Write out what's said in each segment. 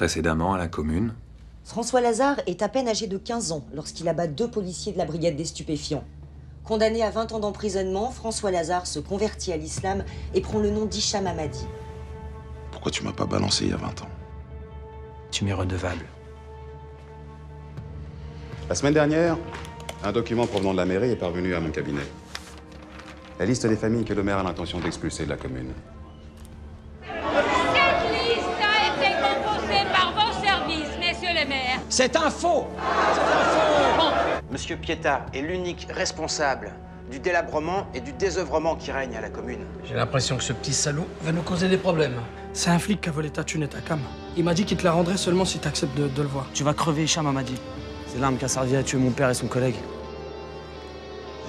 Précédemment à la commune. François Lazare est à peine âgé de 15 ans lorsqu'il abat 2 policiers de la brigade des stupéfiants. Condamné à 20 ans d'emprisonnement, François Lazare se convertit à l'islam et prend le nom d'Hicham Hamadi. Pourquoi tu m'as pas balancé il y a 20 ans? Tu m'es redevable. La semaine dernière, un document provenant de la mairie est parvenu à mon cabinet. La liste des familles que le maire a l'intention d'expulser de la commune. Cette liste a été composée par vos services, messieurs les maires. C'est un faux! Monsieur Pietà est l'unique responsable du délabrement et du désœuvrement qui règne à la commune. J'ai l'impression que ce petit salaud va nous causer des problèmes. C'est un flic qui a volé ta thune et ta cam. Il m'a dit qu'il te la rendrait seulement si t'acceptes de le voir. Tu vas crever, Hicham Hamadi. C'est l'arme qui a servi à tuer mon père et son collègue.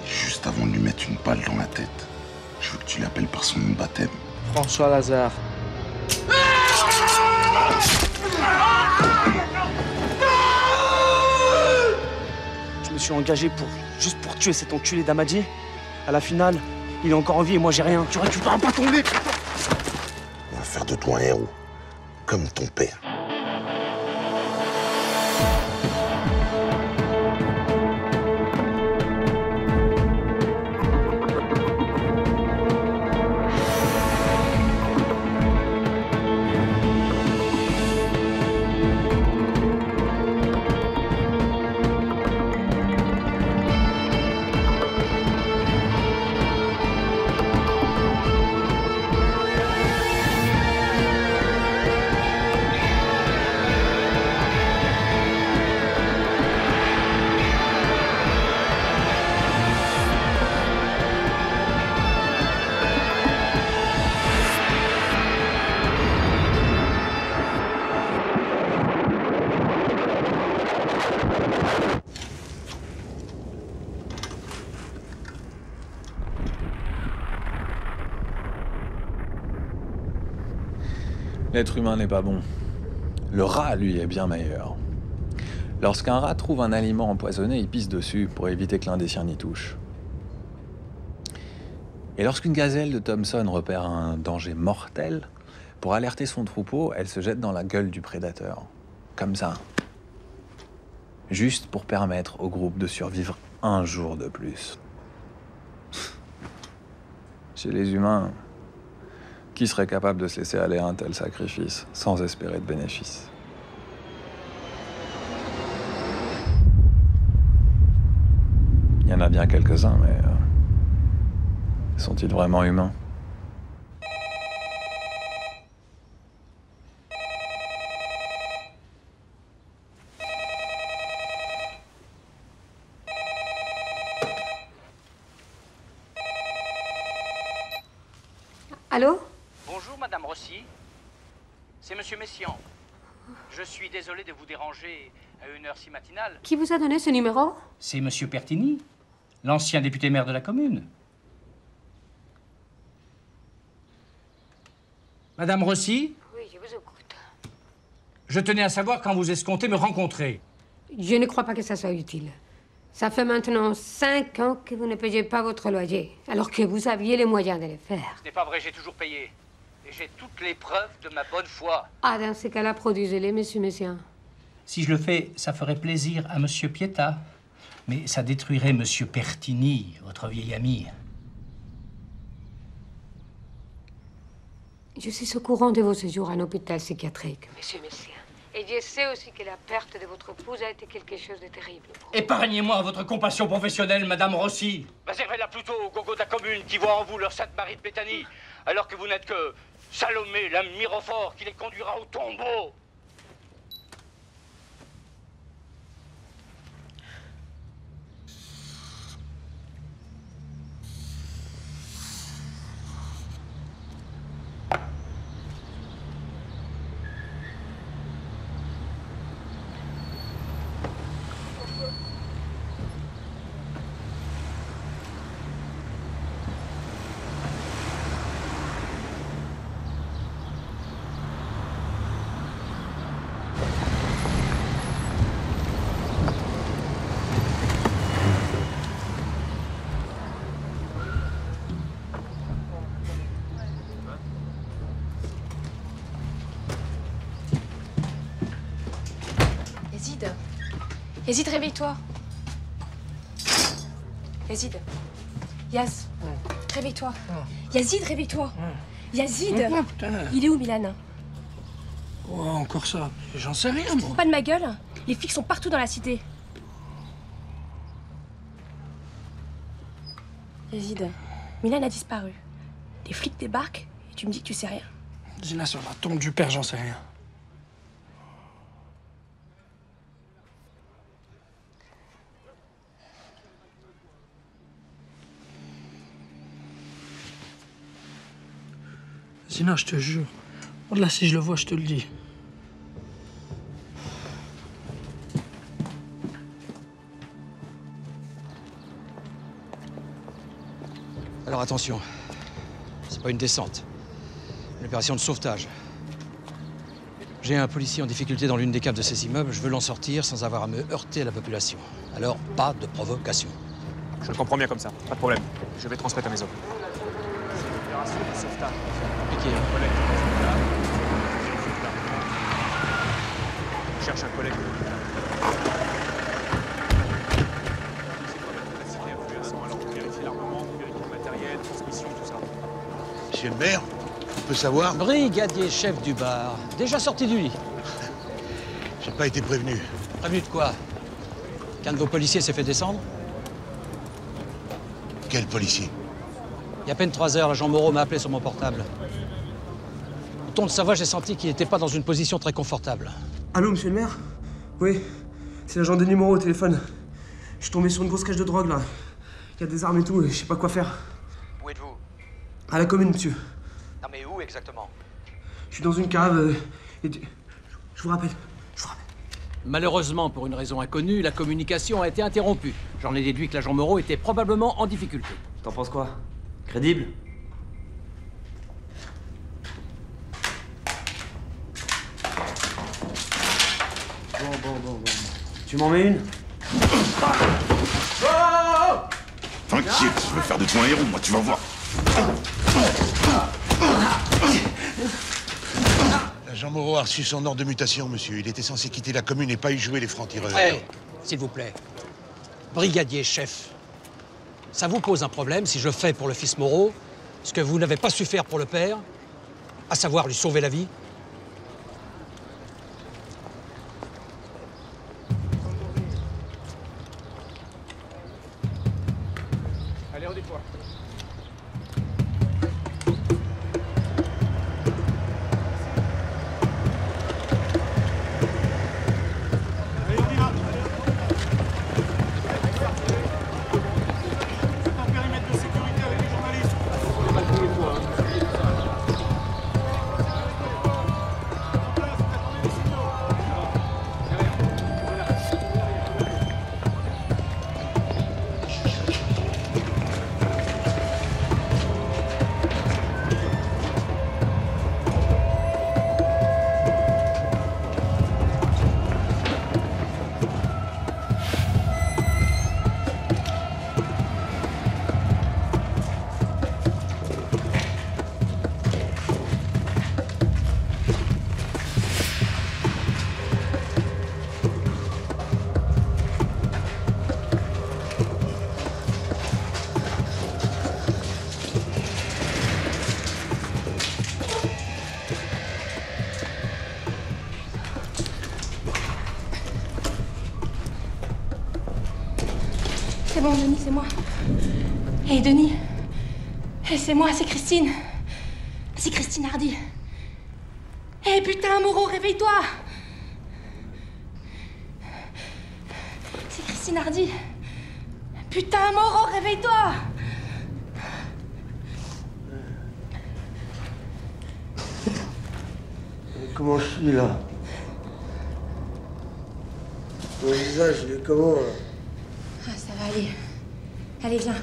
Juste avant de lui mettre une balle dans la tête, je veux que tu l'appelles par son nom de baptême. François Lazare. Je me suis engagé juste pour tuer cet enculé d'Hamadi. À la finale, il est encore en vie et moi j'ai rien. Tu récupères pas ton nez, putain! On va faire de toi un héros, comme ton père. L'être humain n'est pas bon. Le rat, lui, est bien meilleur. Lorsqu'un rat trouve un aliment empoisonné, il pisse dessus pour éviter que l'indécien n'y touche. Et lorsqu'une gazelle de Thomson repère un danger mortel, pour alerter son troupeau, elle se jette dans la gueule du prédateur. Comme ça. Juste pour permettre au groupe de survivre un jour de plus. Chez les humains, qui serait capable de se laisser aller à un tel sacrifice sans espérer de bénéfice? Il y en a bien quelques-uns, mais sont-ils vraiment humains? Allô? Bonjour, Madame Rossi. C'est Monsieur Messiaen. Je suis désolé de vous déranger à une heure si matinale. Qui vous a donné ce numéro? C'est Monsieur Pertini, l'ancien député maire de la commune. Madame Rossi, Oui, je vous écoute. je tenais à savoir quand vous escomptez me rencontrer. Je ne crois pas que ça soit utile. Ça fait maintenant 5 ans que vous ne payez pas votre loyer, alors que vous aviez les moyens de le faire. Ce n'est pas vrai, j'ai toujours payé. Et j'ai toutes les preuves de ma bonne foi. Ah, dans ces cas-là, produisez-les, monsieur Messiaen. Si je le fais, ça ferait plaisir à Monsieur Pietà. Mais ça détruirait Monsieur Pertini, votre vieil ami. Je suis au courant de vos séjours en hôpital psychiatrique, monsieur Messiaen. Et je sais aussi que la perte de votre épouse a été quelque chose de terrible pour vous. Épargnez-moi votre compassion professionnelle, Madame Rossi. Réservez-la plutôt aux gogos de la commune qui voient en vous leur Sainte Marie de Béthanie, alors que vous n'êtes que Salomé, l'âme mirophore qui les conduira au tombeau. Yazid, réveille-toi. Yazid. Yaz, réveille-toi. Yazid, réveille-toi. Yazid. Oh, putain. Il est où, Milan? Oh, encore ça. J'en sais rien, moi. Pas de ma gueule. Les flics sont partout dans la cité. Yazid, Milan a disparu. Les flics débarquent et tu me dis que tu sais rien. Zina, sur la tombe du père, j'en sais rien. Zina, je te jure. Là, si je le vois, je te le dis. Alors attention, c'est pas une descente. Une opération de sauvetage. J'ai un policier en difficulté dans l'une des caves de ces immeubles. Je veux l'en sortir sans avoir à me heurter à la population. Alors, pas de provocation. Je le comprends bien comme ça, pas de problème. Je vais transmettre à mes hommes. C'est une opération de sauvetage. Compliqué. Je cherche un collègue. Monsieur le maire, on peut savoir? Brigadier chef du bar, déjà sorti du lit. J'ai pas été prévenu. Prévenu de quoi? Qu'un de vos policiers s'est fait descendre? Quel policier? Il y a à peine 3 heures, l'agent Moreau m'a appelé sur mon portable. Au ton de sa voix, j'ai senti qu'il n'était pas dans une position très confortable. Allô, monsieur le maire? Oui, c'est l'agent Denis Moreau au téléphone. Je suis tombé sur une grosse cache de drogue, là. Il y a des armes et tout, et je sais pas quoi faire. Où êtes-vous? À la commune, monsieur. Non mais où exactement? Je suis dans une cave, et... Je vous rappelle. Malheureusement, pour une raison inconnue, la communication a été interrompue. J'en ai déduit que l'agent Moreau était probablement en difficulté. T'en penses quoi? Crédible? Bon. Tu m'en mets une? T'inquiète, je vais faire de toi un héros, moi, tu vas voir. L'agent Moreau a reçu son ordre de mutation, monsieur. Il était censé quitter la commune et pas y jouer les francs-tireurs. Hey, s'il vous plaît. Brigadier chef, ça vous pose un problème si je fais pour le fils Moreau ce que vous n'avez pas su faire pour le père, à savoir lui sauver la vie? Allez, on déploie. C'est bon, Denis, c'est moi. Hé, Denis. Hé, c'est moi, c'est Christine. C'est Christine Hardy. Hé, putain, Moreau, réveille-toi. C'est Christine Hardy. Putain, Moreau, réveille-toi. Comment je suis, là? Mon visage, il est comment, là? Ah, ça va aller. Allez, viens.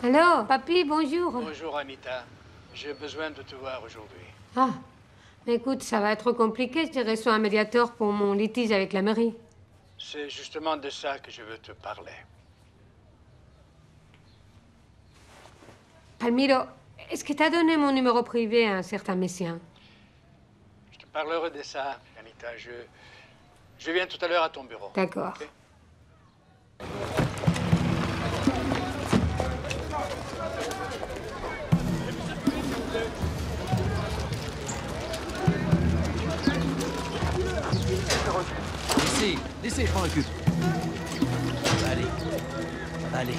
Allô, papy, bonjour. Bonjour, Anita. J'ai besoin de te voir aujourd'hui. Ah, Écoute, ça va être compliqué. Je reçois un médiateur pour mon litige avec la mairie. C'est justement de ça que je veux te parler. Palmiro, est-ce que t'as donné mon numéro privé à un certain Messien? Je te parlerai de ça, Anita. Je viens tout à l'heure à ton bureau. D'accord. Okay? Laissez, je m'en occupe. Ça va aller. Ça va aller.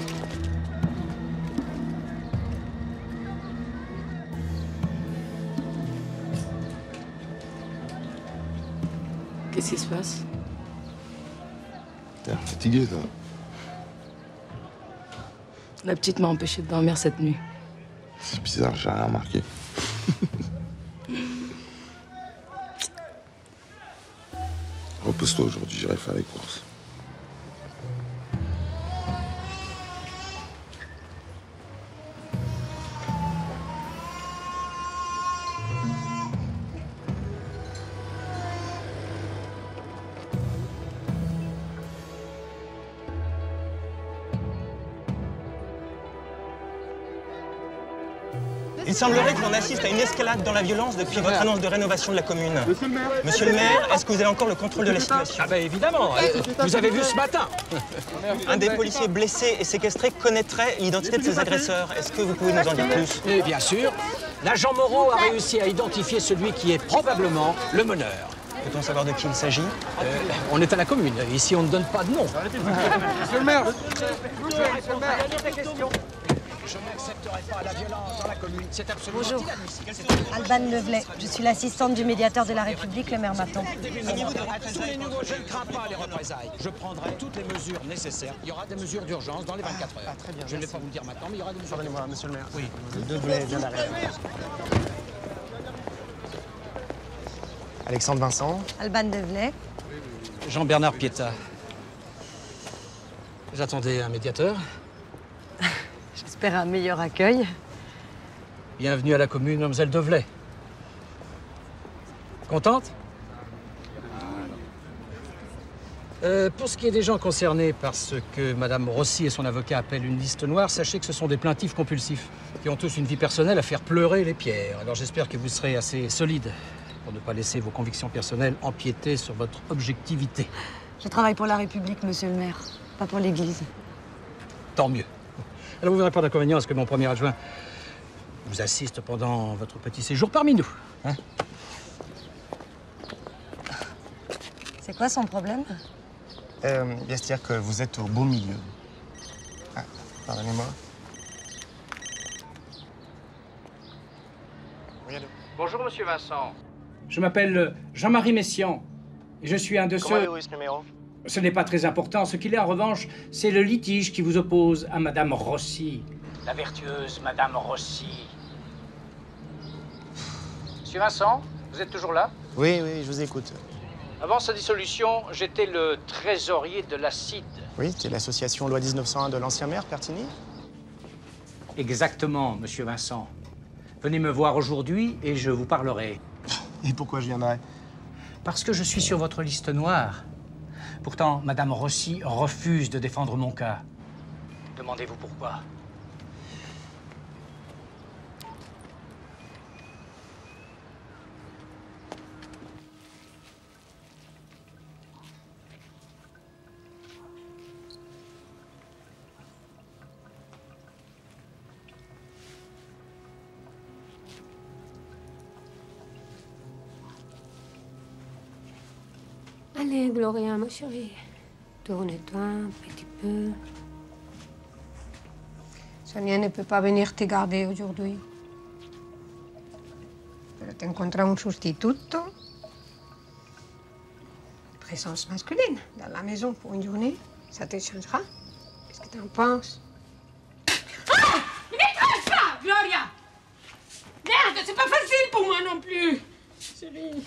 Qu'est-ce qui se passe? T'es fatigué, toi. La petite m'a empêché de dormir cette nuit. C'est bizarre, j'ai rien remarqué. Repose-toi aujourd'hui, j'irai faire les courses. Il semblerait que l'on assiste à une escalade dans la violence depuis votre annonce de rénovation de la commune. Monsieur le maire, est-ce que vous avez encore le contrôle de la situation? Ah ben évidemment, vous avez vu ce matin. Un des policiers blessés et séquestrés connaîtrait l'identité de ses agresseurs. Est-ce que vous pouvez nous en dire plus? Et bien sûr, l'agent Moreau a réussi à identifier celui qui est probablement le meneur. Peut-on savoir de qui il s'agit? On est à la commune, ici on ne donne pas de nom. Monsieur le maire, Je n'accepterai pas la violence dans la commune, c'est absolument inadmissible. Alban Levelet, je suis l'assistante du médiateur de la République, le maire Maton. Sous les nouveaux, je ne crains pas les représailles. Je prendrai toutes les mesures nécessaires. Il y aura des mesures d'urgence dans les 24 heures. Très bien, je ne vais pas vous le dire maintenant, mais il y aura des mesures. Pardonnez-moi, monsieur le maire. Oui. Levelet vient d'arriver. Alexandre Vincent. Alban Levelet. Jean-Bernard Pietà. J'attendais un médiateur. J'espère un meilleur accueil. Bienvenue à la commune, mademoiselle Develet. Contente? Pour ce qui est des gens concernés par ce que madame Rossi et son avocat appellent une liste noire, sachez que ce sont des plaintifs compulsifs qui ont tous une vie personnelle à faire pleurer les pierres. Alors j'espère que vous serez assez solide pour ne pas laisser vos convictions personnelles empiéter sur votre objectivité. Je travaille pour la République, monsieur le maire, pas pour l'Église. Tant mieux. Alors vous n'aurez pas d'inconvénient à ce que mon premier adjoint vous assiste pendant votre petit séjour parmi nous. Hein? C'est quoi son problème? Bien se dire que vous êtes au beau milieu. Ah, pardonnez-moi. Bonjour, monsieur Vincent. Je m'appelle Jean-Marie Messiaen et je suis un de Comment ceux... avez-vous eu ce numéro? Ce n'est pas très important. Ce qu'il est, en revanche, c'est le litige qui vous oppose à Madame Rossi. La vertueuse Madame Rossi. Monsieur Vincent, vous êtes toujours là? Oui, oui, je vous écoute. Avant sa dissolution, j'étais le trésorier de la CID. Oui, c'est l'association Loi 1901 de l'ancien maire, Pertigny? Exactement, monsieur Vincent. Venez me voir aujourd'hui et je vous parlerai. Et pourquoi je viendrais? Parce que je suis sur votre liste noire. Pourtant, Madame Rossi refuse de défendre mon cas. Demandez-vous pourquoi. Allez, Gloria, ma chérie. Tourne-toi un petit peu. Sonia ne peut pas venir te garder aujourd'hui. Pero te encuentra un sustituto. Présence masculine dans la maison pour une journée. Ça te changera. Qu'est-ce que tu en penses? Ah! Ne m'écrase pas, Gloria! Merde, c'est pas facile pour moi non plus. Chérie.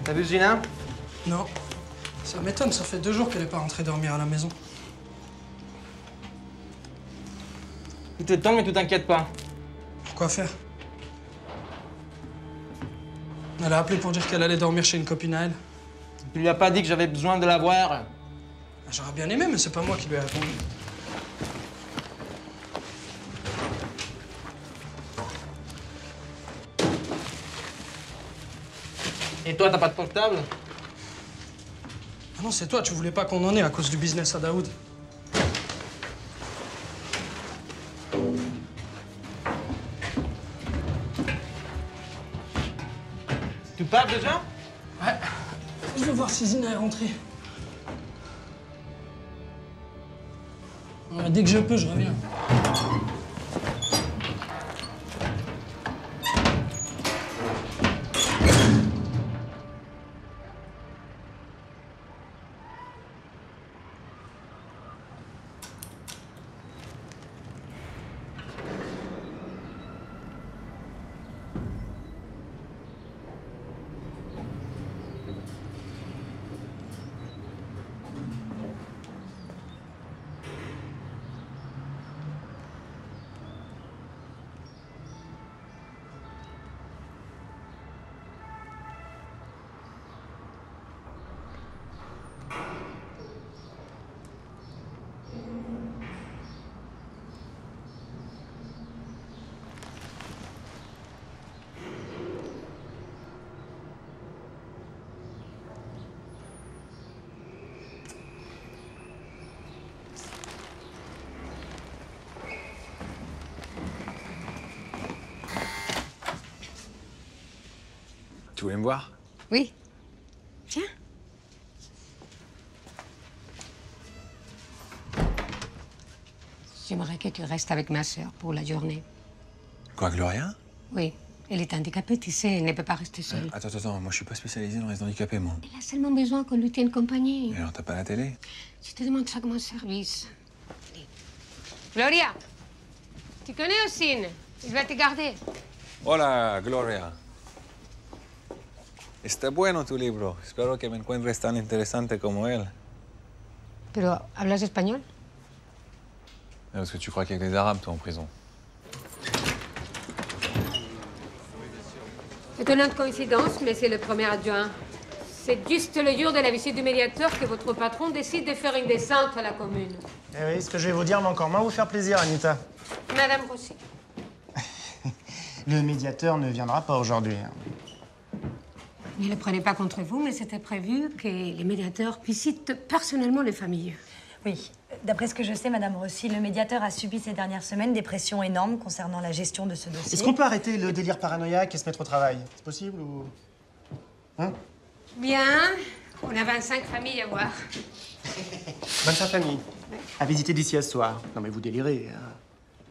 T'as vu Gina? Non. Ça m'étonne, ça fait 2 jours qu'elle est pas rentrée dormir à la maison. Tout est temps, mais tout t'inquiète pas. Pourquoi faire? Elle a appelé pour dire qu'elle allait dormir chez une copine à elle. Tu lui as pas dit que j'avais besoin de la voir? J'aurais bien aimé, mais c'est pas moi qui lui ai répondu. Et toi, t'as pas de portable? Ah non, c'est toi, tu voulais pas qu'on en ait à cause du business à Daoud. Tu pars déjà? Ouais. Je vais voir si Zina est rentrée. Ouais, dès que je peux, je reviens. Tu voulais me voir? Oui. Tiens. J'aimerais que tu restes avec ma sœur pour la journée. Quoi, Gloria? Oui. Elle est handicapée, tu sais, elle ne peut pas rester seule. Attends, moi je suis pas spécialisé dans les handicapés, moi. Elle a seulement besoin qu'on lui tienne compagnie. Et alors, t'as pas la télé? Je te demande chaque service. Allez. Gloria, tu connais Ossine? Il va te garder. Hola, Gloria. Está bueno tu libro. Espero que me encuentres tan interesante como él. Pero, ¿hablas español? Parce que tu crois qu'il y a que des Arabes, toi, en prison. Étonnante coïncidence, mais c'est le premier adjoint. C'est juste le jour de la visite du médiateur que votre patron décide de faire une descente à la commune. Eh oui, ce que je vais vous dire va encore moins vous faire plaisir, Anita. Madame Rossi. Le médiateur ne viendra pas aujourd'hui. Ne le prenez pas contre vous, mais c'était prévu que les médiateurs visitent personnellement les familles. Oui. D'après ce que je sais, Madame Rossi, le médiateur a subi ces dernières semaines des pressions énormes concernant la gestion de ce dossier. Est-ce qu'on peut arrêter le délire paranoïaque et se mettre au travail? C'est possible ou... Hein? Bien. On a 25 familles à voir. 25 familles. À visiter d'ici à ce soir. Non mais vous délirez. Hein.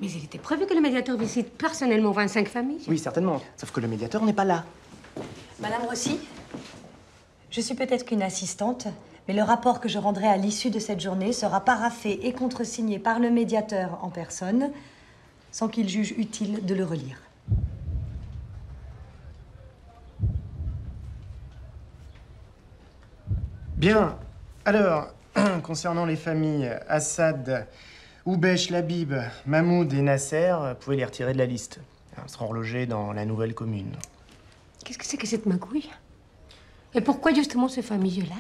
Mais il était prévu que le médiateur visite personnellement 25 familles. Oui, certainement. Sauf que le médiateur n'est pas là. Madame Rossi, je suis peut-être qu'une assistante, mais le rapport que je rendrai à l'issue de cette journée sera paraphé et contresigné par le médiateur en personne, sans qu'il juge utile de le relire. Bien. Alors, concernant les familles Assad, Oubesh, Labib, Mahmoud et Nasser, vous pouvez les retirer de la liste. Ils seront relogés dans la nouvelle commune. Qu'est-ce que c'est que cette magouille? Et pourquoi justement ces familles-là?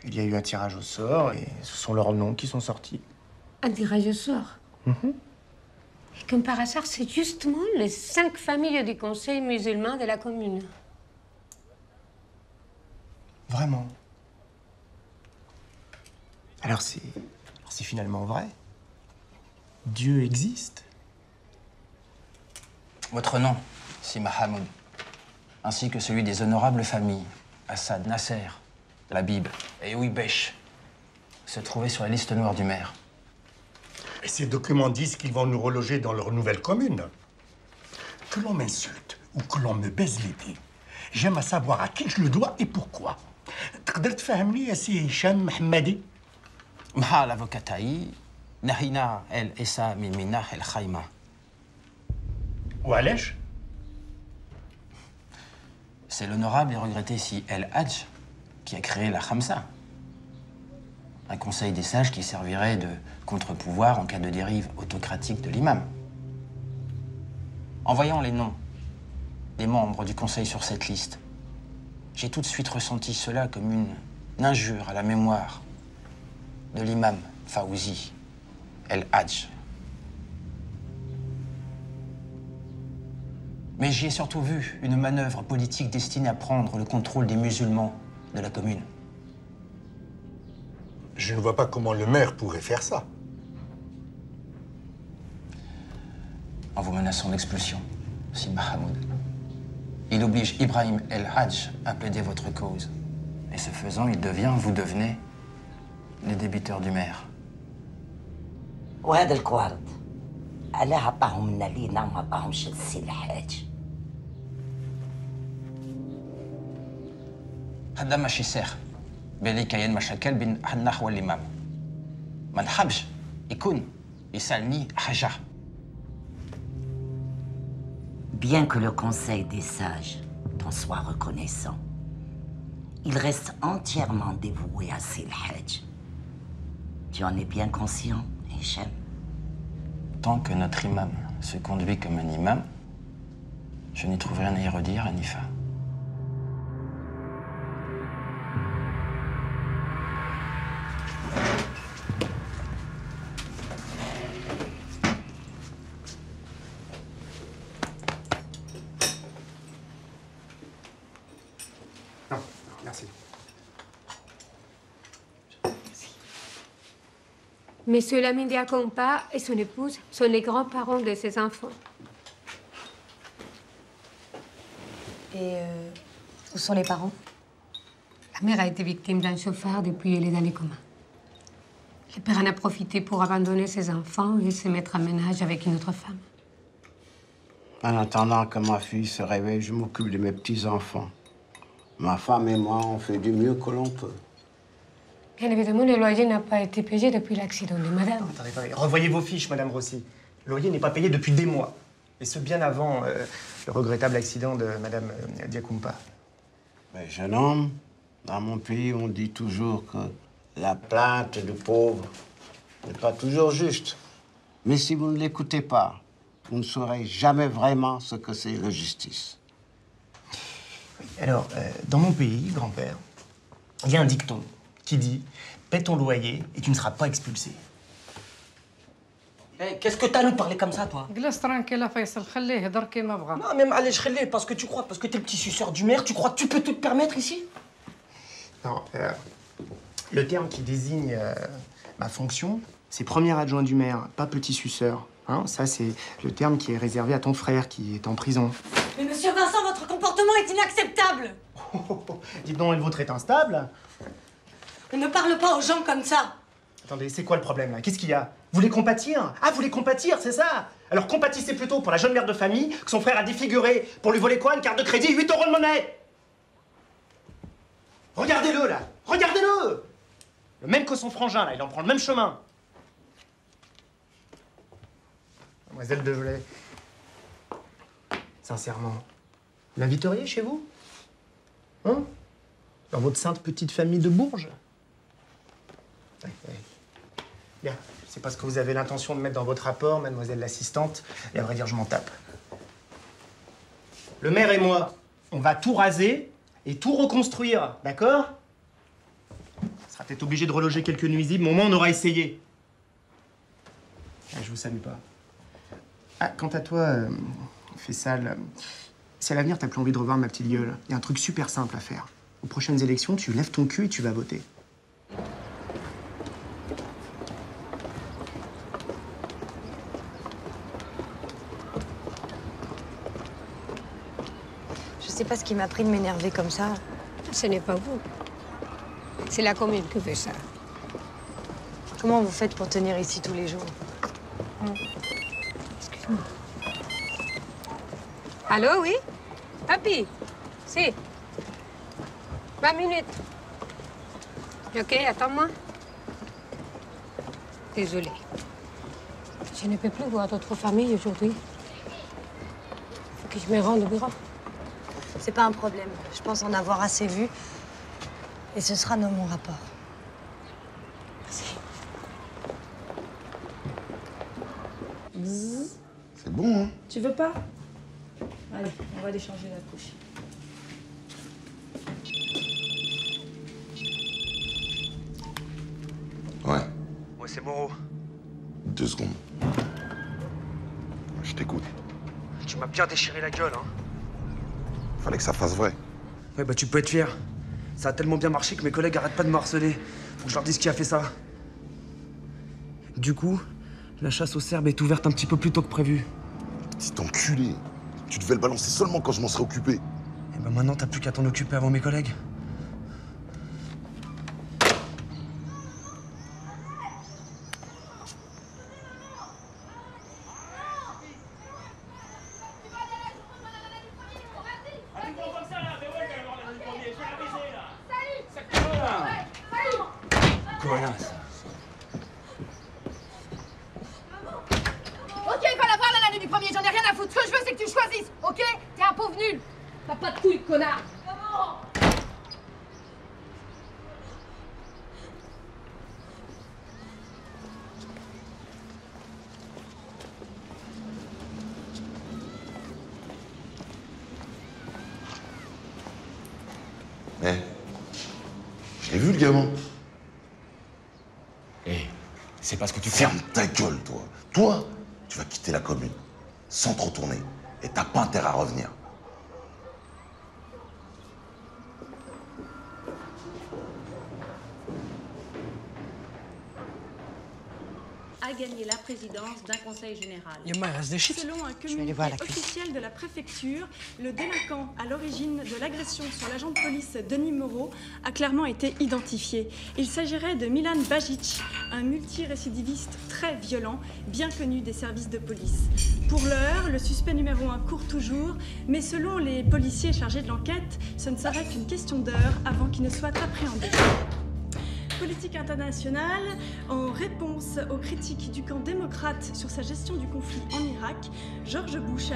Il y a eu un tirage au sort et ce sont leurs noms qui sont sortis. Un tirage au sort? Et comme par hasard, c'est justement les 5 familles du conseil musulman de la commune. Vraiment? Alors c'est finalement vrai? Dieu existe? Votre nom, c'est Mahamoud, ainsi que celui des honorables familles Assad, Nasser, Labib et Ouibesh se trouvaient sur la liste noire du maire. Et ces documents disent qu'ils vont nous reloger dans leur nouvelle commune. Que l'on m'insulte ou que l'on me baise les pieds, j'aime à savoir à qui je le dois et pourquoi. تقدر تفهمني يا سي هشام محمدي؟ مع الافوكا تاعي نهينا الإساءة من مناح الخيمة. وعلاش؟ C'est l'honorable et regretté si El Hadj qui a créé la Khamsa. Un conseil des sages qui servirait de contre-pouvoir en cas de dérive autocratique de l'imam. En voyant les noms des membres du conseil sur cette liste, j'ai tout de suite ressenti cela comme une injure à la mémoire de l'imam Fawzi El Hadj. Mais j'y ai surtout vu une manœuvre politique destinée à prendre le contrôle des musulmans de la commune. Je ne vois pas comment le maire pourrait faire ça. En vous menaçant d'expulsion, si Mahamoud. Il oblige Ibrahim El Hadj à plaider votre cause. Et ce faisant, vous devenez, les débiteurs du maire. وهذا الكوارد علاه عطاهم لنا لينا وما عطاهمش للسي الحاج. هذا ماشي سير بلي كاين مشاكل بين حنا خوا الامام. ما نحبش يكون يسالني حاجه. Bien que le conseil des sages t'en soit reconnaissant, il reste entièrement dévoué à Seyl Hadj. Tu en es bien conscient, Hicham? Tant que notre imam se conduit comme un imam, je n'y trouve rien à y redire, Hanifa. Merci. Monsieur Lamine Diakompa et son épouse sont les grands-parents de ses enfants. Et où sont les parents? La mère a été victime d'un chauffard depuis elle est dans les communs. Le père en a profité pour abandonner ses enfants et se mettre en ménage avec une autre femme. En attendant que ma fille se réveille, je m'occupe de mes petits-enfants. Ma femme et moi, on fait du mieux que l'on peut. Bien évidemment, le loyer n'a pas été payé depuis l'accident de madame. Attendez, revoyez vos fiches, madame Rossi. Le loyer n'est pas payé depuis des mois. Et ce, bien avant le regrettable accident de madame Diakoumpa. Mais jeune homme, dans mon pays, on dit toujours que la plainte du pauvre n'est pas toujours juste. Mais si vous ne l'écoutez pas, vous ne saurez jamais vraiment ce que c'est la justice. Alors, dans mon pays, grand-père, il y a un dicton qui dit « Paie ton loyer et tu ne seras pas expulsé ». Hey, qu'est-ce que t'as à nous parler comme ça, toi? جلس tranquille, Faisal, خليه يهضر كيما بغا. Non, même allez, je relève parce que tu crois, parce que t'es le petit suceur du maire, tu crois que tu peux tout te permettre ici? Non, le terme qui désigne ma fonction, c'est premier adjoint du maire, pas petit suceur. Hein, ça, c'est le terme qui est réservé à ton frère qui est en prison. Mais monsieur Vincent, votre comportement est inacceptable. Dites donc, le vôtre est instable. Ne parle pas aux gens comme ça. Attendez, c'est quoi le problème, là? Qu'est-ce qu'il y a? Vous voulez compatir? Ah, vous voulez compatir, c'est ça? Alors compatissez plutôt pour la jeune mère de famille que son frère a défiguré pour lui voler quoi? Une carte de crédit, 8 € de monnaie. Regardez-le, là. Regardez-le. Le même que son frangin, là. Il en prend le même chemin. Mademoiselle de Gelais, sincèrement, vous l'inviteriez chez vous? Hein? Dans votre sainte petite famille de Bourges? Ouais. Bien, c'est pas ce que vous avez l'intention de mettre dans votre rapport, mademoiselle l'assistante, et à vrai dire, je m'en tape. Le maire et moi, on va tout raser et tout reconstruire, d'accord? On sera peut-être obligé de reloger quelques nuisibles, mais au moins on aura essayé. Je vous salue pas. Ah, quant à toi, Faisal, si à l'avenir t'as plus envie de revoir ma petite gueule, il y a un truc super simple à faire. Aux prochaines élections, tu lèves ton cul et tu vas voter. Je sais pas ce qui m'a pris de m'énerver comme ça. Ce n'est pas vous. C'est la commune qui fait ça. Comment vous faites pour tenir ici tous les jours? Excuse-moi. Allô, oui? Papi? Si. 20 minutes. Ok, attends-moi. Désolée. Je ne peux plus voir d'autres familles aujourd'hui. Il faut que je me rende au bureau. C'est pas un problème. Je pense en avoir assez vu. Et ce sera dans mon rapport. C'est bon, hein? Tu veux pas? Allez, on va aller changer la couche. Ouais, Ouais, c'est Moreau. 2 secondes. Je t'écoute. Tu m'as bien déchiré la gueule, hein. Fallait que ça fasse vrai. Ouais, bah tu peux être fier. Ça a tellement bien marché que mes collègues arrêtent pas de me harceler. Faut que je leur dise qui a fait ça. Du coup, la chasse aux Serbes est ouverte un petit peu plus tôt que prévu. Petit enculé. Tu devais le balancer seulement quand je m'en serais occupé. Et bah maintenant, t'as plus qu'à t'en occuper avant mes collègues. Connasse. Ok, va la voir l'année du premier, j'en ai rien à foutre. Ce que je veux, c'est que tu choisisses, ok? T'es un pauvre nul. T'as pas de couilles, connard. Eh, je l'ai vu, le gamin. C'est parce que tu Ferme ta gueule, toi. Toi, tu vas quitter la commune, sans te retourner. Et t'as pas intérêt à revenir. A gagné la présidence d'un conseil général. Yamma, il reste des chiffres. Selon un communiqué officiel de la préfecture, le délinquant à l'origine de l'agression sur l'agent de police Denis Moreau a clairement été identifié. Il s'agirait de Milan Bajic, un multirécidiviste très violent, bien connu des services de police. Pour l'heure, le suspect numéro 1 court toujours, mais selon les policiers chargés de l'enquête, ce ne serait qu'une question d'heure avant qu'il ne soit appréhendé. Politique internationale, en réponse aux critiques du camp démocrate sur sa gestion du conflit en Irak, George Bush a...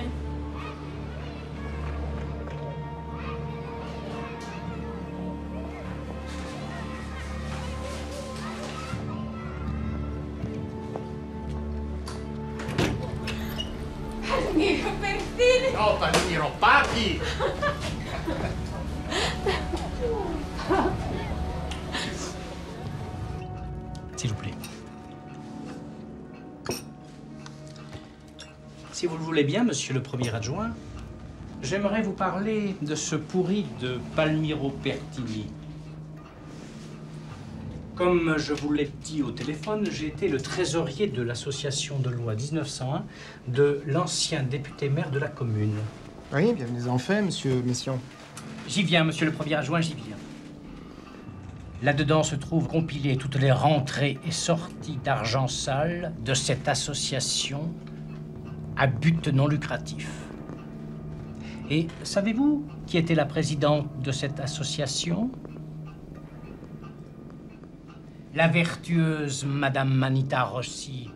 No, Palmiro, Paki! S'il vous plaît. Si vous le voulez bien, monsieur le premier adjoint, j'aimerais vous parler de ce pourri de Palmiro Pertini. Comme je vous l'ai dit au téléphone, j'ai été le trésorier de l'association de loi 1901 de l'ancien député maire de la commune. Oui, bienvenue en fait, monsieur Mission. J'y viens, monsieur le premier adjoint, j'y viens. Là-dedans se trouvent compilées toutes les rentrées et sorties d'argent sale de cette association à but non lucratif. Et savez-vous qui était la présidente de cette association? La vertueuse Madame Manita Rossi.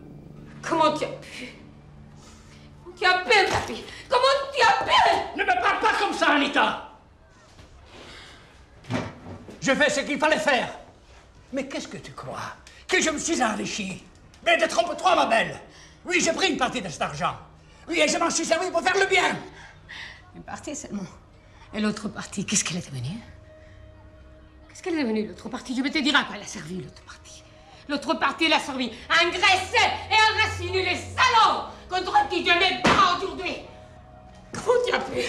Comment tu as pu? Tu as pu, papy? Comment tu as pu? Ne me parle pas comme ça, Anita! Je fais ce qu'il fallait faire. Mais qu'est-ce que tu crois? Que je me suis enrichi? Mais détrompe-toi, ma belle. Oui, j'ai pris une partie de cet argent. Oui, et je m'en suis servi pour faire le bien. Une partie seulement. Et l'autre partie, qu'est-ce qu'elle est devenue? Qu'est-ce qu'elle est devenue, l'autre partie? Je vais te dire à quoi elle a servi, l'autre partie. L'autre partie, elle a servi à engraisser et enraciner les salauds contre qui je me bats aujourd'hui. Comment tu as pu?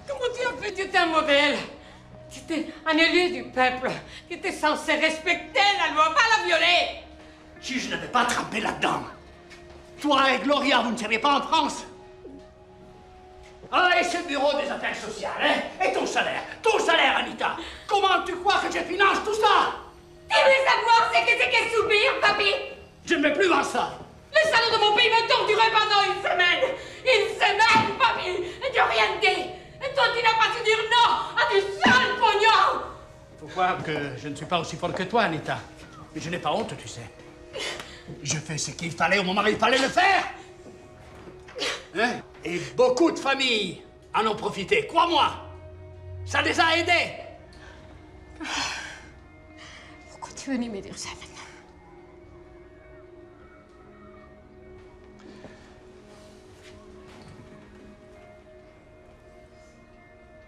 Comment tu as pu? Tu étais un modèle. Tu étais un élu du peuple. Tu étais censé respecter la loi, pas la violer. Si je n'avais pas trempé là-dedans, toi et Gloria, vous ne seriez pas en France. Ah, et ce bureau des affaires sociales, hein? Et ton salaire, Anita. Comment tu crois que je finance tout ça? Tu veux savoir ce que c'est que subir, papy? Je ne vais plus voir ça. Les salauds de mon pays me torturaient pendant une semaine. Une semaine, papy. Et tu n'as rien dit. Et toi, tu n'as pas su dire non à du sale pognon. Faut croire que je ne suis pas aussi fort que toi, Anita. Mais je n'ai pas honte, tu sais. Je fais ce qu'il fallait au moment où il fallait le faire. Hein? Et beaucoup de familles en ont profité, crois-moi. Ça les a aidés. Pourquoi tu es venu me dire ça maintenant?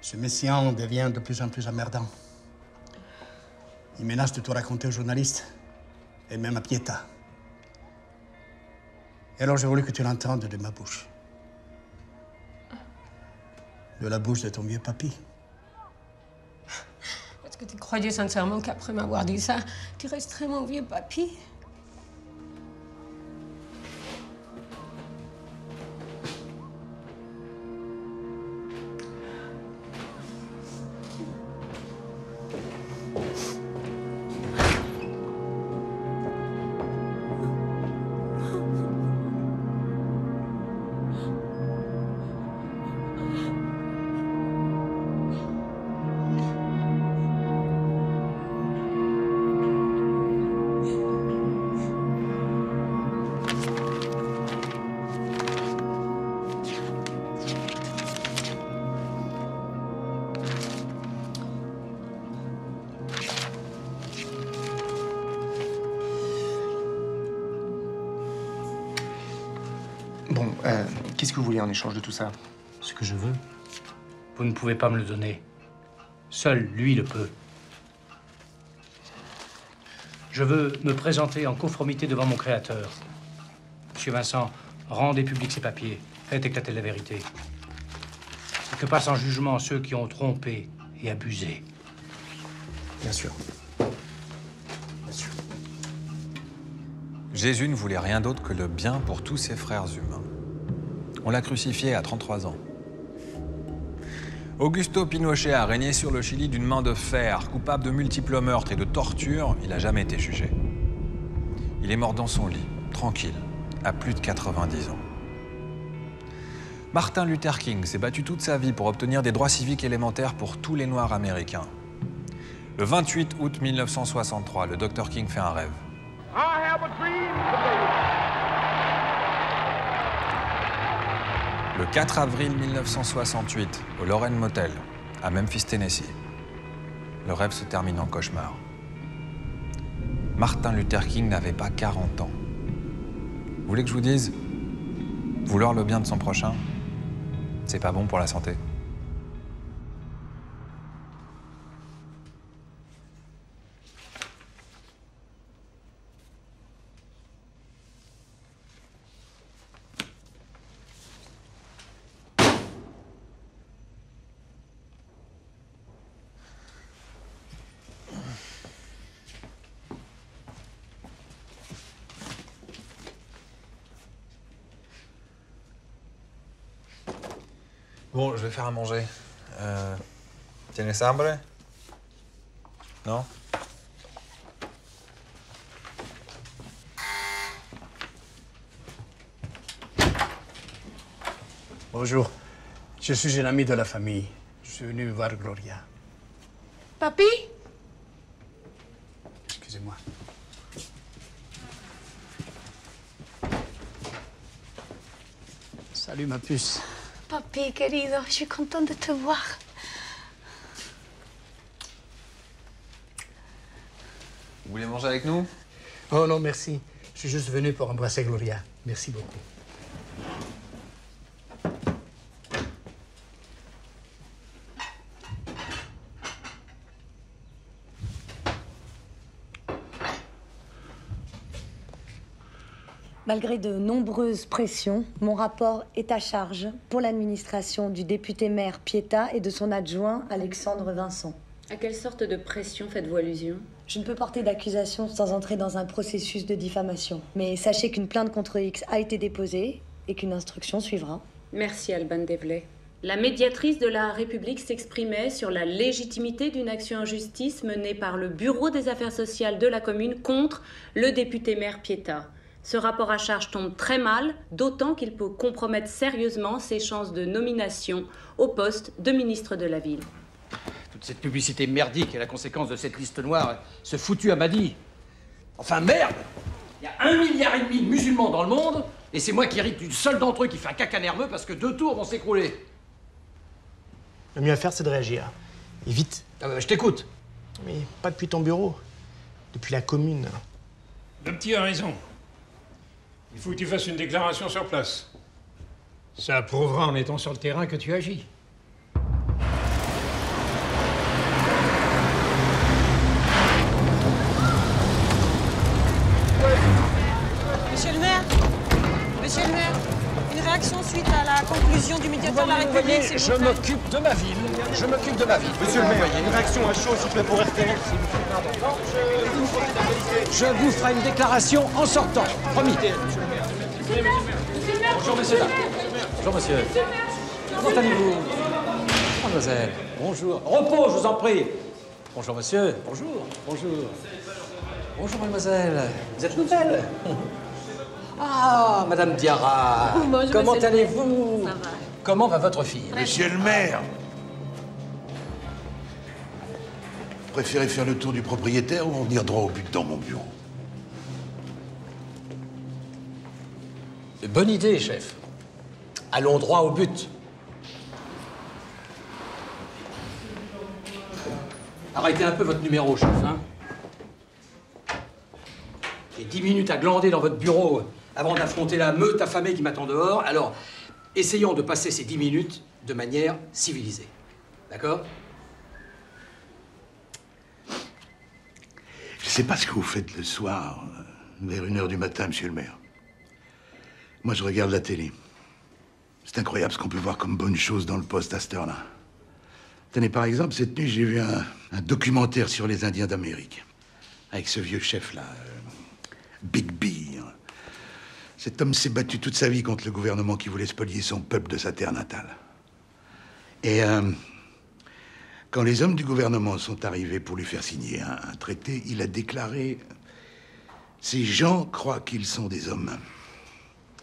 Ce messian devient de plus en plus emmerdant. Il menace de tout raconter aux journalistes, et même à Pietà. Et alors j'ai voulu que tu l'entendes de ma bouche. De la bouche de ton vieux papy. Est-ce que tu croyais sincèrement qu'après m'avoir dit ça, tu resterais mon vieux papy? Bon, qu'est-ce que vous voulez en échange de tout ça? Ce que je veux. Vous ne pouvez pas me le donner. Seul lui le peut. Je veux me présenter en conformité devant mon créateur. Monsieur Vincent, rendez publics ces papiers. Faites éclater la vérité. Et que passent en jugement ceux qui ont trompé et abusé. Bien sûr. Bien sûr. Jésus ne voulait rien d'autre que le bien pour tous ses frères humains. On l'a crucifié à 33 ans. Augusto Pinochet a régné sur le Chili d'une main de fer, coupable de multiples meurtres et de tortures, il n'a jamais été jugé. Il est mort dans son lit, tranquille, à plus de 90 ans. Martin Luther King s'est battu toute sa vie pour obtenir des droits civiques élémentaires pour tous les Noirs américains. Le 28 août 1963, le Dr King fait un rêve. Le 4 avril 1968, au Lorraine Motel, à Memphis, Tennessee, le rêve se termine en cauchemar. Martin Luther King n'avait pas 40 ans. Vous voulez que je vous dise, vouloir le bien de son prochain, c'est pas bon pour la santé. Bon, je vais faire à manger. ¿Tienes hambre? Non? Bonjour. Je suis un ami de la famille. Je suis venu voir Gloria. Papi? Excusez-moi. Salut, ma puce. Papi, querido, je suis contente de te voir. Vous voulez manger avec nous? Oh non, merci. Je suis juste venu pour embrasser Gloria. Merci beaucoup. Malgré de nombreuses pressions, mon rapport est à charge pour l'administration du député-maire Pietà et de son adjoint Alexandre Vincent. À quelle sorte de pression faites-vous allusion? Je ne peux porter d'accusation sans entrer dans un processus de diffamation. Mais sachez qu'une plainte contre X a été déposée et qu'une instruction suivra. Merci, Alban Devlay. La médiatrice de la République s'exprimait sur la légitimité d'une action en justice menée par le Bureau des affaires sociales de la commune contre le député-maire Pietà. Ce rapport à charge tombe très mal, d'autant qu'il peut compromettre sérieusement ses chances de nomination au poste de ministre de la Ville. Toute cette publicité merdique est la conséquence de cette liste noire, ce foutu Amadi. Enfin merde! Il y a 1,5 milliard de musulmans dans le monde, et c'est moi qui hérite d'une seule d'entre eux qui fait un caca nerveux parce que 2 tours vont s'écrouler. Le mieux à faire, c'est de réagir. Et vite. Ah bah, je t'écoute. Mais pas depuis ton bureau. Depuis la commune. Le petit a raison. Il faut que tu fasses une déclaration sur place. Ça prouvera en étant sur le terrain que tu agis. Monsieur le maire, une réaction suite à la conclusion du médiateur de la République, s'il vous Je plaît. m'occupe de ma ville. Je m'occupe de ma ville. Monsieur le maire, une réaction à chaud, s'il vous plaît, pour RTL. Je vous ferai une déclaration en sortant. Promis. Bonjour, messieurs. Bonjour, monsieur. Comment allez-vous? Mademoiselle. Bonjour. Repos, je vous en prie. Bonjour, monsieur. Bonjour. Bonjour. Bonjour, mademoiselle. Vous êtes nouvelle? Ah, Madame Diarra. Bonjour, comment monsieur le allez-vous? maire. Ça va. Comment va votre fille? Monsieur le maire, préférez faire le tour du propriétaire ou en venir droit au but dans mon bureau? Bonne idée, chef. Allons droit au but. Arrêtez un peu votre numéro, chef, hein. J'ai 10 minutes à glander dans votre bureau avant d'affronter la meute affamée qui m'attend dehors. Alors, essayons de passer ces 10 minutes de manière civilisée. D'accord? Je sais pas ce que vous faites le soir, vers 1h du matin, monsieur le maire. Moi, je regarde la télé. C'est incroyable ce qu'on peut voir comme bonne chose dans le poste à cette heure-là. Tenez, par exemple, cette nuit, j'ai vu un documentaire sur les Indiens d'Amérique. Avec ce vieux chef-là, Big B. Cet homme s'est battu toute sa vie contre le gouvernement qui voulait spolier son peuple de sa terre natale. Et quand les hommes du gouvernement sont arrivés pour lui faire signer un traité, il a déclaré « Ces gens croient qu'ils sont des hommes.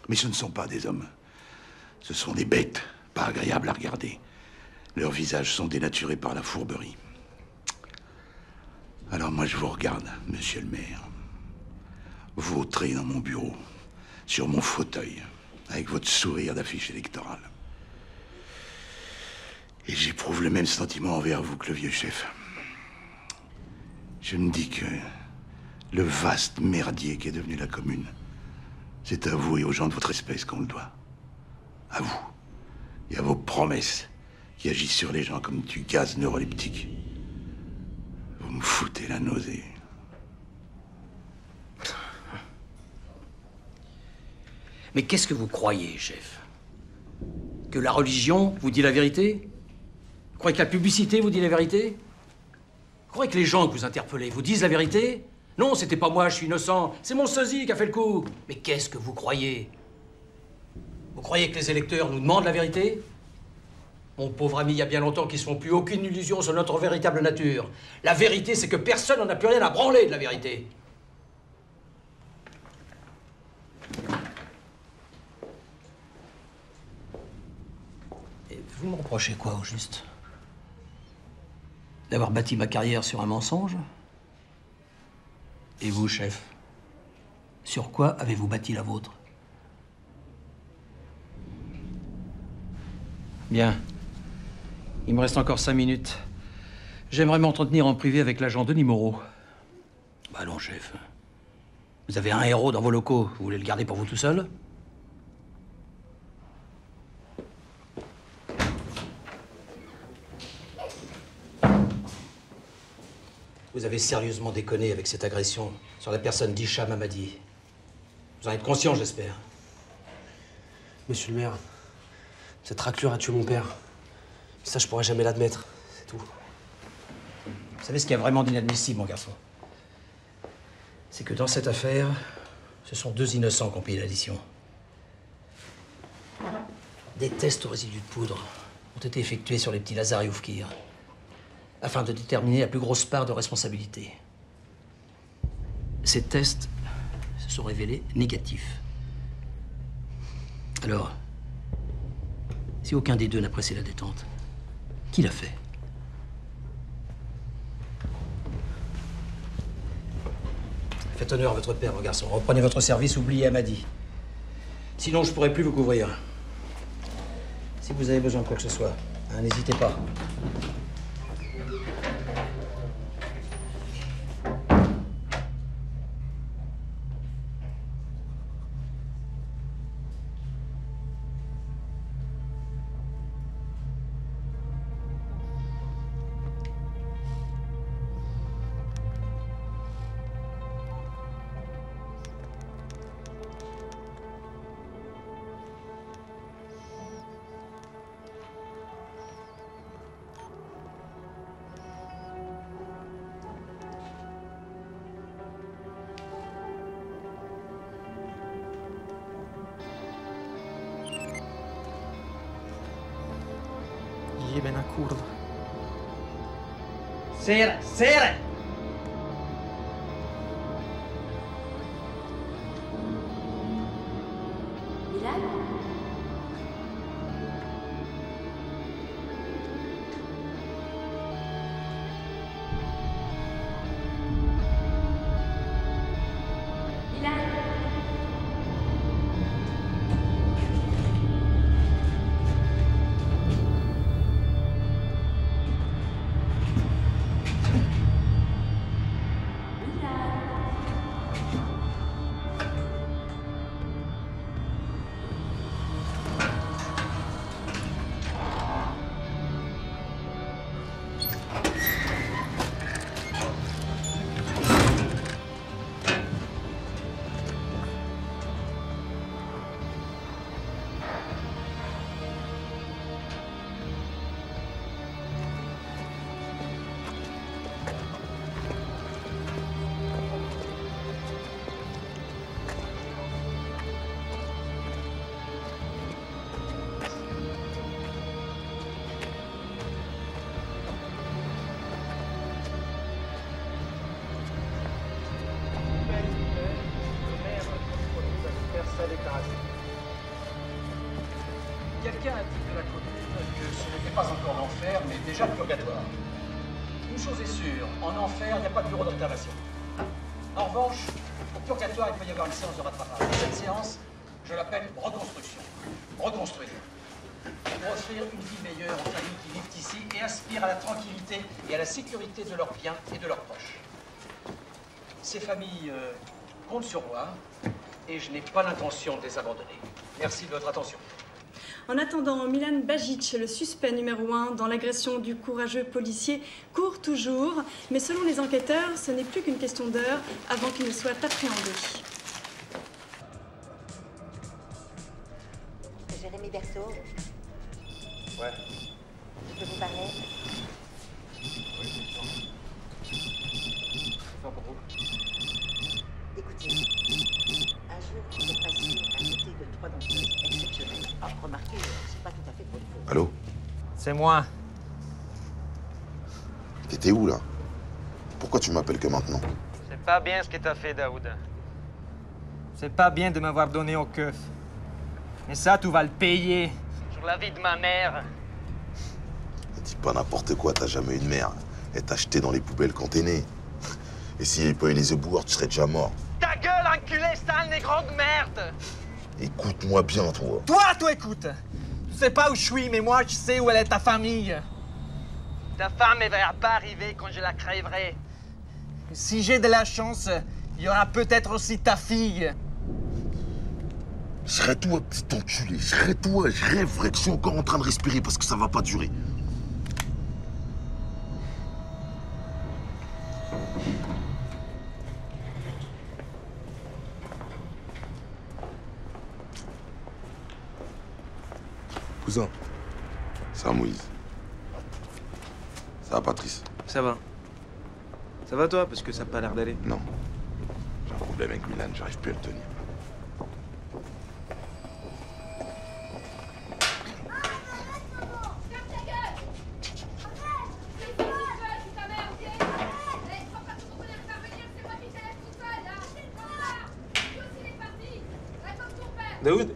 Mais ce ne sont pas des hommes. Ce sont des bêtes, pas agréables à regarder. Leurs visages sont dénaturés par la fourberie. » Alors moi, je vous regarde, monsieur le maire. Vautré dans mon bureau, sur mon fauteuil, avec votre sourire d'affiche électorale. Et j'éprouve le même sentiment envers vous que le vieux chef. Je me dis que le vaste merdier qu'est devenu la commune, c'est à vous et aux gens de votre espèce qu'on le doit. À vous. Et à vos promesses qui agissent sur les gens comme du gaz neuroleptique. Vous me foutez la nausée. Mais qu'est-ce que vous croyez, chef? Que la religion vous dit la vérité? Vous croyez que la publicité vous dit la vérité? Vous croyez que les gens que vous interpellez vous disent la vérité? Non, c'était pas moi, je suis innocent. C'est mon sosie qui a fait le coup. Mais qu'est-ce que vous croyez? Vous croyez que les électeurs nous demandent la vérité? Mon pauvre ami, il y a bien longtemps qu'ils ne se font plus aucune illusion sur notre véritable nature. La vérité, c'est que personne n'en a plus rien à branler de la vérité. Et vous me reprochez quoi, au juste? D'avoir bâti ma carrière sur un mensonge? Et vous, chef? Sur quoi avez-vous bâti la vôtre? Bien. Il me reste encore 5 minutes. J'aimerais m'entretenir en privé avec l'agent Denis Moreau. Bah non, chef. Vous avez un héros dans vos locaux. Vous voulez le garder pour vous tout seul? Vous avez sérieusement déconné avec cette agression sur la personne d'Hicham Hamadi. Vous en êtes conscient, j'espère. Monsieur le maire, cette raclure a tué mon père. Ça, je pourrais jamais l'admettre. C'est tout. Vous savez ce qu'il y a vraiment d'inadmissible, mon garçon? C'est que dans cette affaire, ce sont 2 innocents qui ont payé l'addition. Des tests aux résidus de poudre ont été effectués sur les petits Lazare et Oufkir, afin de déterminer la plus grosse part de responsabilité. Ces tests se sont révélés négatifs. Alors, si aucun des deux n'a pressé la détente, qui l'a fait? Faites honneur à votre père, mon garçon. Reprenez votre service, oubliez Hamadi. Sinon, je ne pourrai plus vous couvrir. Si vous avez besoin de quoi que ce soit, hein, n'hésitez pas. كورد. سير Quelqu'un a dit de la commune que ce n'était pas encore l'enfer, mais déjà le purgatoire. Une chose est sûre, en enfer, il n'y a pas de bureau d'observation. En revanche, au purgatoire, il peut y avoir une séance de rattrapage. Cette séance, je l'appelle reconstruction. Reconstruire. Pour offrir une vie meilleure aux familles qui vivent ici et aspirent à la tranquillité et à la sécurité de leurs biens et de leurs proches. Ces familles comptent sur moi et je n'ai pas l'intention de les abandonner. Merci de votre attention. En attendant, Milan Bajic, le suspect numéro 1 dans l'agression du courageux policier, court toujours. Mais selon les enquêteurs, ce n'est plus qu'une question d'heure avant qu'il ne soit appréhendé. Jérémy Berceau. Ouais. Je peux vous parler? Oui, bien sûr. Faire pour vous. Écoutez, un jour, vous êtes passé à côté de 3 danseuses exceptionnelles. Ah, remarquez, c'est pas tout à fait de votre faute. Allô? C'est moi. T'étais où, là? Pourquoi tu m'appelles que maintenant? C'est pas bien ce que t'as fait, Daoud. C'est pas bien de m'avoir donné au keuf. Et ça, tu vas le payer. Sur la vie de ma mère. Dis pas n'importe quoi, t'as jamais eu de mère. Elle t'a jeté dans les poubelles quand t'es né. Et s'il n'y avait pas eu les éboueurs, tu serais déjà mort. Ta gueule, enculé, sale négro de merde! Écoute-moi bien, toi. Toi, écoute! Tu sais pas où je suis, mais moi, je sais où elle est ta famille. Ta femme, elle va pas arriver quand je la crèverai. Si j'ai de la chance, il y aura peut-être aussi ta fille. Je serais toi, petit enculé. Je serais toi. Je rêverais que je suis encore en train de respirer parce que ça va pas durer. Cousin, ça va Moïse. Ça va Patrice? Ça va. Ça va toi, parce que ça n'a pas l'air d'aller? Non. J'ai un problème avec Milan, j'arrive plus à le tenir. Daoud?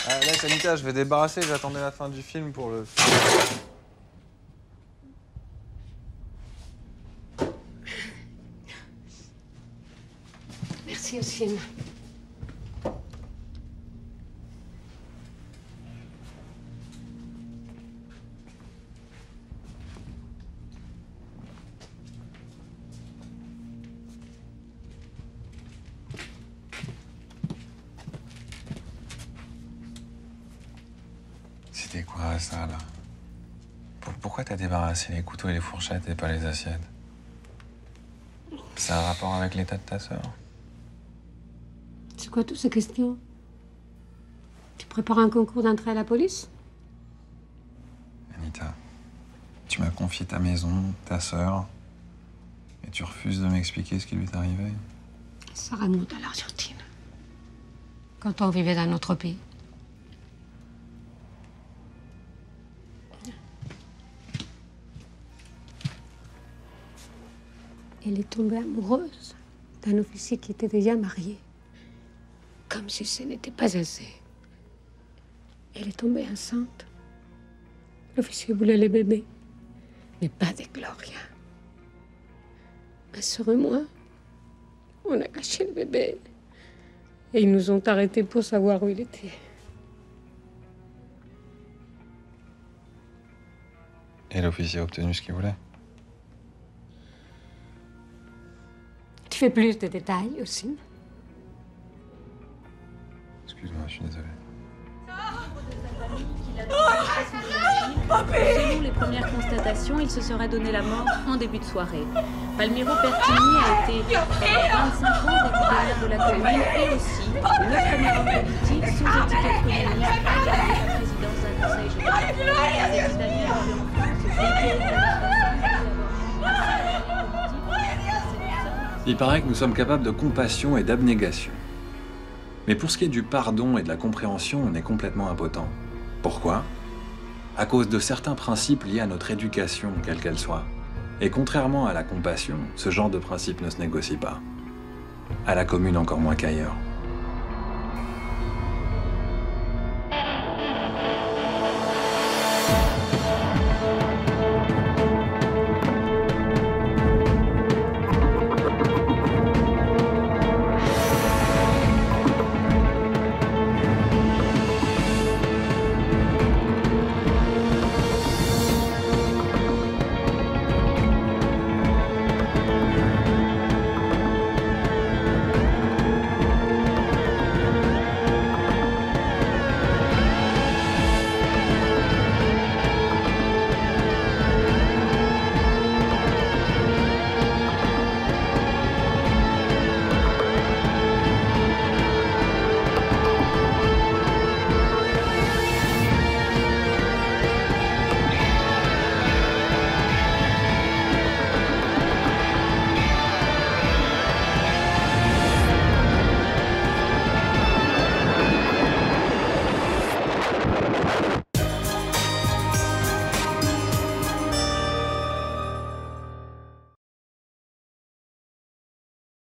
Là, Sanita, je vais débarrasser, j'attendais la fin du film pour le... Merci, Ossine. C'était quoi, ça, là? Pourquoi t'as débarrassé les couteaux et les fourchettes et pas les assiettes? C'est un rapport avec l'état de ta sœur? C'est quoi toutes ces questions? Tu prépares un concours d'entrée à la police? Anita, tu m'as confié ta maison, ta sœur, et tu refuses de m'expliquer ce qui lui est arrivé. Ça remonte à l'Argentine. Quand on vivait dans notre pays. Elle est tombée amoureuse d'un officier qui était déjà marié. Comme si ce n'était pas assez. Elle est tombée enceinte. L'officier voulait les bébés, mais pas de Gloria. Ma sœur et moi, on a caché le bébé. Et ils nous ont arrêtés pour savoir où il était. Et l'officier a obtenu ce qu'il voulait? Tu fais plus de détails aussi? Excuse-moi, je suis désolé. Selon les premières constatations, il se serait donné la mort en début de soirée. Palmiro Pertini a été pendant 25 ans député maire de la commune et aussi le premier homme politique sous étiquette communiste à gagner la présidence d'un conseil général. Ces Italiens lui ont Il paraît que nous sommes capables de compassion et d'abnégation. Mais pour ce qui est du pardon et de la compréhension, on est complètement impotent. Pourquoi? À cause de certains principes liés à notre éducation, quelle qu'elle soit. Et contrairement à la compassion, ce genre de principe ne se négocie pas. À la commune encore moins qu'ailleurs.